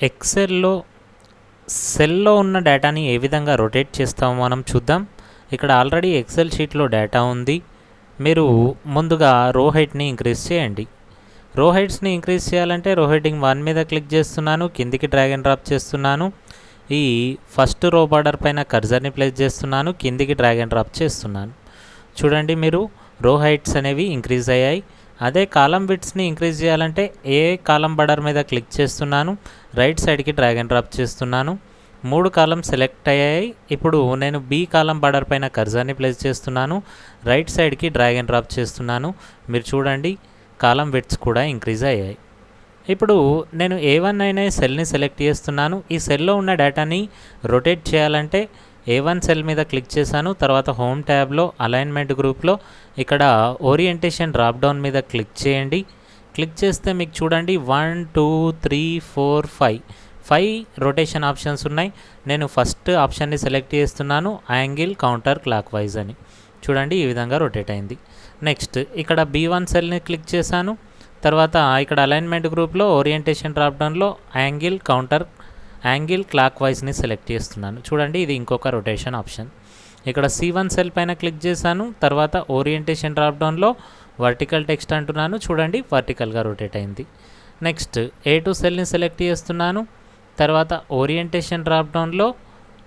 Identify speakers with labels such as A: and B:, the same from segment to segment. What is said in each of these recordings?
A: ఎక్సెల్‌లో సెల్‌లో ఉన్న డేటాని ఏ విధంగా రొటేట్ చేస్తామో మనం చూద్దాం. ఇక్కడ ఆల్రెడీ ఎక్సెల్ షీట్‌లో డేటా ఉంది. మీరు ముందుగా రో హైట్‌ని ఇంక్రీజ్ చేయండి. రో హైట్స్‌ని ఇంక్రీజ్ చేయాలంటే రో హెడ్డింగ్ 1 మీద క్లిక్ చేస్తున్నాను. కిందికి డ్రాగ్ అండ్ డ్రాప్ చేస్తున్నాను. ఈ ఫస్ట్ రో బార్డర్ పైన కర్సర్‌ని ప్లేస్ చేస్తున్నాను. కిందికి డ్రాగ్ అండ్ డ్రాప్ చేస్తున్నాను. చూడండి మీరు రో హైట్స్ అనేవి ఇంక్రీజ్ అయ్యాయి. అదే కాలం విడ్త్స్ని ఇంక్రీజ్ చేయాలంటే ఏ కాలం బార్డర్ మీద క్లిక్ చేస్తున్నాను. రైట్ సైడ్కి డ్రాగ్ అండ్ డ్రాప్ చేస్తున్నాను. 3 కాలం సెలెక్ట్ అయ్యాయి. ఇప్పుడు నేను బి కాలం బార్డర్ పైన కర్సర్ని ప్లేస్ చేస్తున్నాను. రైట్ సైడ్కి డ్రాగ్ అండ్ డ్రాప్ చేస్తున్నాను. మీరు చూడండి కాలం విడ్త్స్ కూడా ఇంక్రీజ్ అయ్యాయి. ఇప్పుడు నేను A1 అనే సెల్ని సెలెక్ట్ చేస్తున్నాను. ఈ సెల్లో ఉన్న డేటాని రొటేట్ చేయాలంటే A1 సెల్ మీద క్లిక్ చేశాను. తర్వాత హోమ్ ట్యాబ్లో అలైన్మెంట్ గ్రూప్లో ఇక్కడ ఓరియంటేషన్ డ్రాప్ డౌన్ మీద క్లిక్ చేయండి. క్లిక్ చేస్తే మీకు చూడండి 1 2 3 4 5 రొటేషన్ ఆప్షన్స్ ఉన్నాయి. నేను ఫస్ట్ ఆప్షన్ని సెలెక్ట్ చేస్తున్నాను, యాంగిల్ కౌంటర్ క్లాక్ వైజ్ అని. చూడండి ఈ విధంగా రొటేట్ అయింది. నెక్స్ట్ ఇక్కడ B1 సెల్ని క్లిక్ చేశాను. తర్వాత ఇక్కడ అలైన్మెంట్ గ్రూప్లో ఓరియంటేషన్ డ్రాప్ డౌన్లో యాంగిల్ క్లాక్ వైజ్ని సెలెక్ట్ చేస్తున్నాను. చూడండి ఇది ఇంకొక రొటేషన్ ఆప్షన్. ఇక్కడ C1 సెల్ పైన క్లిక్ చేశాను. తర్వాత ఓరియంటేషన్ డ్రాప్ డౌన్లో వర్టికల్ టెక్స్ట్ అంటున్నాను. చూడండి వర్టికల్గా రొటేట్ అయింది. నెక్స్ట్ A2 సెల్ని సెలెక్ట్ చేస్తున్నాను. తర్వాత ఓరియంటేషన్ డ్రాప్ డౌన్లో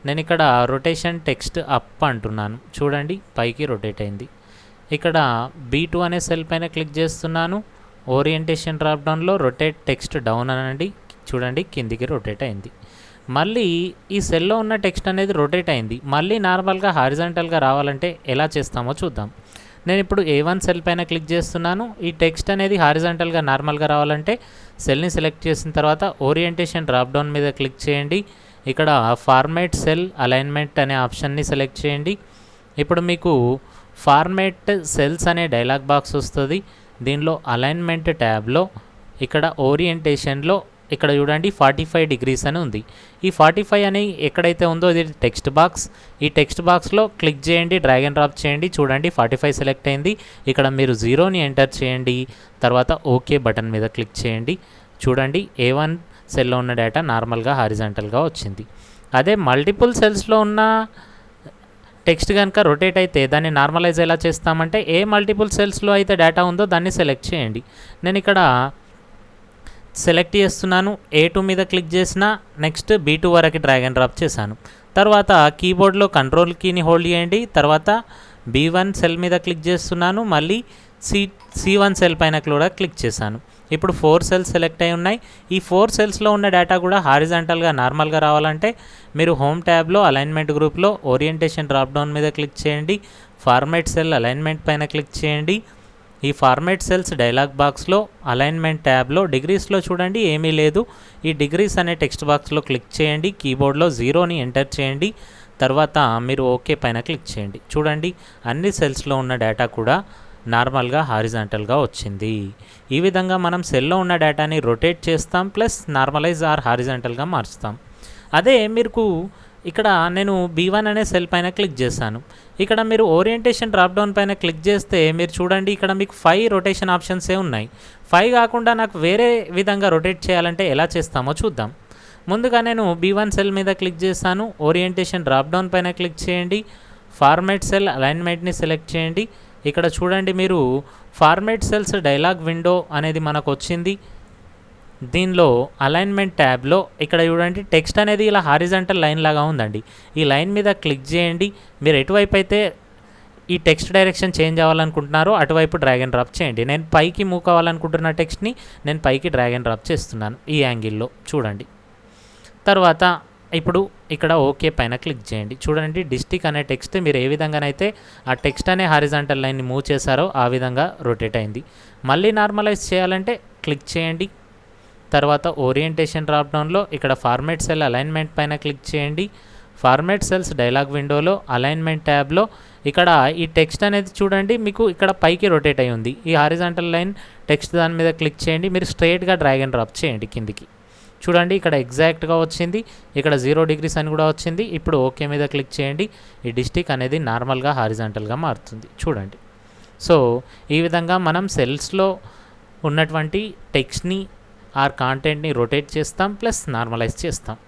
A: నేను ఇక్కడ రొటేషన్ టెక్స్ట్ అప్ అంటున్నాను. చూడండి పైకి రొటేట్ అయింది. ఇక్కడ B2 అనే సెల్ పైన క్లిక్ చేస్తున్నాను. ఓరియంటేషన్ డ్రాప్ డౌన్లో రొటేట్ టెక్స్ట్ డౌన్ అనండి. చూడండి కిందికి రొటేట్ అయింది. మళ్ళీ ఈ సెల్లో ఉన్న టెక్స్ట్ అనేది రొటేట్ అయింది. మళ్ళీ నార్మల్గా హారిజాంటల్గా రావాలంటే ఎలా చేస్తామో చూద్దాం. నేను ఇప్పుడు A1 సెల్ పైన క్లిక్ చేస్తున్నాను. ఈ టెక్స్ట్ అనేది హారిజాంటల్గా నార్మల్గా రావాలంటే సెల్ని సెలెక్ట్ చేసిన తర్వాత ఓరియంటేషన్ డ్రాప్ డౌన్ మీద క్లిక్ చేయండి. ఇక్కడ ఫార్మేట్ సెల్ అలైన్మెంట్ అనే ఆప్షన్ని సెలెక్ట్ చేయండి. ఇప్పుడు మీకు ఫార్మేట్ సెల్స్ అనే డైలాగ్ బాక్స్ వస్తుంది. దీనిలో అలైన్మెంట్ ట్యాబ్లో ఇక్కడ ఓరియంటేషన్లో ఇక్కడ చూడండి 45 డిగ్రీస్ అని ఉంది. ఈ 45 అని ఎక్కడైతే ఉందో ఇది టెక్స్ట్ బాక్స్. ఈ టెక్స్ట్ బాక్స్లో క్లిక్ చేయండి, డ్రాగ్ అండ్ డ్రాప్ చేయండి. చూడండి 45 సెలెక్ట్ అయింది. ఇక్కడ మీరు 0ని ఎంటర్ చేయండి. తర్వాత ఓకే బటన్ మీద క్లిక్ చేయండి. చూడండి A1 సెల్లో ఉన్న డేటా నార్మల్గా హారిజాంటల్గా వచ్చింది. అదే మల్టిపుల్ సెల్స్లో ఉన్న టెక్స్ట్ కనుక రొటేట్ అయితే దాన్ని నార్మలైజ్ ఎలా చేస్తామంటే ఏ మల్టిపుల్ సెల్స్లో అయితే డేటా ఉందో దాన్ని సెలెక్ట్ చేయండి. నేను ఇక్కడ సెలెక్ట్ చేస్తున్నాను. A2 మీద క్లిక్ చేసిన నెక్స్ట్ B2 వరకు డ్రాగ్ అండ్ డ్రాప్ చేశాను. తర్వాత కీబోర్డ్లో కంట్రోల్ కీని హోల్డ్ చేయండి. తర్వాత B1 సెల్ మీద క్లిక్ చేస్తున్నాను. మళ్ళీ C1 సెల్ పైన కూడా క్లిక్ చేశాను. ఇప్పుడు 4 సెల్స్ సెలెక్ట్ అయి ఉన్నాయి. ఈ 4 సెల్స్లో ఉన్న డేటా కూడా హారిజాంటల్గా నార్మల్గా రావాలంటే మీరు హోమ్ ట్యాబ్లో అలైన్మెంట్ గ్రూప్లో ఓరియంటేషన్ డ్రాప్ డౌన్ మీద క్లిక్ చేయండి. ఫార్మేట్ సెల్ అలైన్మెంట్ పైన క్లిక్ చేయండి. ఈ ఫార్మేట్ సెల్స్ డైలాగ్ బాక్స్లో అలైన్మెంట్ ట్యాబ్లో డిగ్రీస్లో చూడండి ఏమీ లేదు. ఈ డిగ్రీస్ అనే టెక్స్ట్ బాక్స్లో క్లిక్ చేయండి. కీబోర్డ్లో 0ని ఎంటర్ చేయండి. తర్వాత మీరు ఓకే పైన క్లిక్ చేయండి. చూడండి అన్ని సెల్స్లో ఉన్న డేటా కూడా నార్మల్గా హారిజాంటల్గా వచ్చింది. ఈ విధంగా మనం సెల్లో ఉన్న డేటాని రొటేట్ చేస్తాం, ప్లస్ నార్మలైజ్ ఆర్ హారిజాంటల్గా మార్చుతాం. అదే మీకు ఇక్కడ నేను B1 అనే సెల్ పైన క్లిక్ చేశాను. ఇక్కడ మీరు ఓరియంటేషన్ డ్రాప్ డౌన్ పైన క్లిక్ చేస్తే మీరు చూడండి ఇక్కడ మీకు 5 రొటేషన్ ఆప్షన్సే ఉన్నాయి. 5 కాకుండా నాకు వేరే విధంగా రొటేట్ చేయాలంటే ఎలా చేస్తామో చూద్దాం. ముందుగా నేను B1 సెల్ మీద క్లిక్ చేశాను. ఓరియంటేషన్ డ్రాప్ డౌన్ పైన క్లిక్ చేయండి. ఫార్మేట్ సెల్ అలైన్మెంట్ని సెలెక్ట్ చేయండి. ఇక్కడ చూడండి మీరు ఫార్మేట్ సెల్స్ డైలాగ్ విండో అనేది మనకు వచ్చింది. దీనిలో అలైన్మెంట్ ట్యాబ్లో ఇక్కడ చూడండి టెక్స్ట్ అనేది ఇలా హారిజాంటల్ లైన్ లాగా ఉందండి. ఈ లైన్ మీద క్లిక్ చేయండి. మీరు ఎటువైపు అయితే ఈ టెక్స్ట్ డైరెక్షన్ చేంజ్ అవ్వాలనుకుంటున్నారో అటువైపు డ్రాగ్ అండ్ డ్రాప్ చేయండి. నేను పైకి మూవ్ కావాలనుకుంటున్న టెక్స్ట్ని నేను పైకి డ్రాగ్ అండ్ డ్రాప్ చేస్తున్నాను ఈ యాంగిల్లో. చూడండి తర్వాత ఇప్పుడు ఇక్కడ ఓకే పైన క్లిక్ చేయండి. చూడండి డిస్ట్రిక్ట్ అనే టెక్స్ట్ మీరు ఏ విధంగానైతే ఆ టెక్స్ట్ అనే హారిజాంటల్ లైన్ని మూవ్ చేశారో ఆ విధంగా రొటేట్ అయింది. మళ్ళీ నార్మలైజ్ చేయాలంటే క్లిక్ చేయండి. తర్వాత ఓరియంటేషన్ డ్రాప్ డౌన్లో ఇక్కడ ఫార్మేట్ సెల్ అలైన్మెంట్ పైన క్లిక్ చేయండి. ఫార్మేట్ సెల్స్ డైలాగ్ విండోలో అలైన్మెంట్ ట్యాబ్లో ఇక్కడ ఈ టెక్స్ట్ అనేది చూడండి మీకు ఇక్కడ పైకి రొటేట్ అయి ఉంది. ఈ హారిజాంటల్ లైన్ టెక్స్ట్ దాని మీద క్లిక్ చేయండి. మీరు స్ట్రైట్గా డ్రాగ్ అండ్ డ్రాప్ చేయండి కిందికి. చూడండి ఇక్కడ ఎగ్జాక్ట్గా వచ్చింది. ఇక్కడ 0 డిగ్రీస్ అని కూడా వచ్చింది. ఇప్పుడు ఓకే మీద క్లిక్ చేయండి. ఈ డిస్ట్రిక్ట్ అనేది నార్మల్గా హారిజాంటల్గా మారుతుంది. చూడండి. సో ఈ విధంగా మనం సెల్స్లో ఉన్నటువంటి టెక్స్ట్ని ఆర్ కాంటెంట్ని రొటేట్ చేస్తాం ప్లస్ నార్మలైజ్ చేస్తాం.